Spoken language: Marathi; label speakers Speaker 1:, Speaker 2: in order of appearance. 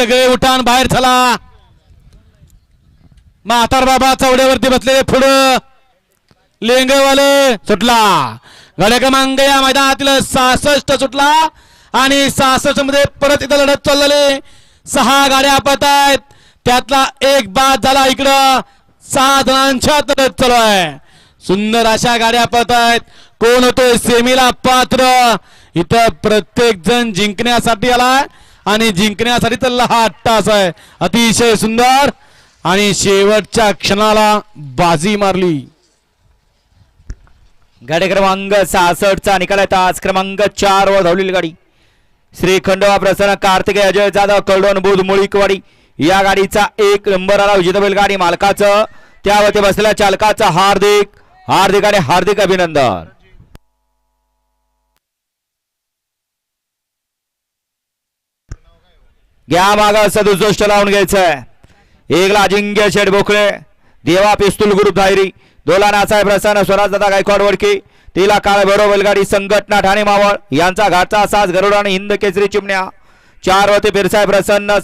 Speaker 1: सगळे उठान बाहेर चला. म्हातार बाबा चौड्यावरती बसलेले पुढं लेंगवाले सुटला. गाड्या क्रमांक या मैदानातील 66 सुटला आणि 66 मध्ये परत इथं लढत चाललेले 6 गाड्या पळत आहेत. त्यातला एक बाद झाला. इकडं 6 जणांच्यात लढत चालू आहे. सुंदर अशा गाड्या पळत आहेत. कोण होतोय सेमीला पात्र. इथं प्रत्येक जण जिंकण्यासाठी आलाय आणि जिंकण्यासाठी तर हा तास आहे. अतिशय सुंदर आणि शेवटच्या क्षणाला बाजी मारली.
Speaker 2: गाडी क्रमांक 66 चा निकाल आहे. तास क्रमांक 4 वर धावलेली गाडी श्री खंडोबा प्रसन्न कार्तिकेय अजय जाधव कळडोन बुध मुळीकवाडी या गाडीचा 1 नंबर आला. विजेता बैलगाडी मालकाचं त्यावरती बसलेल्या चालकाचं हार्दिक आणि हार्दिक अभिनंदन. घ्या माग 67 लावून घ्यायचंय. एकला अजिंक्य शेठ बोकळे देवा पिस्तूल ग्रुप धायरी दोला नासाहेब प्रसन्न स्वराज दादा गायकवाड वडकी तिला काळ बरोबर बैलगाडी संघटना ठाणे मावळ यांचा घाटचा साज गरुड आणि हिंद केसरी चिमण्या 4 वरती फिरसाहेब प्रसन्न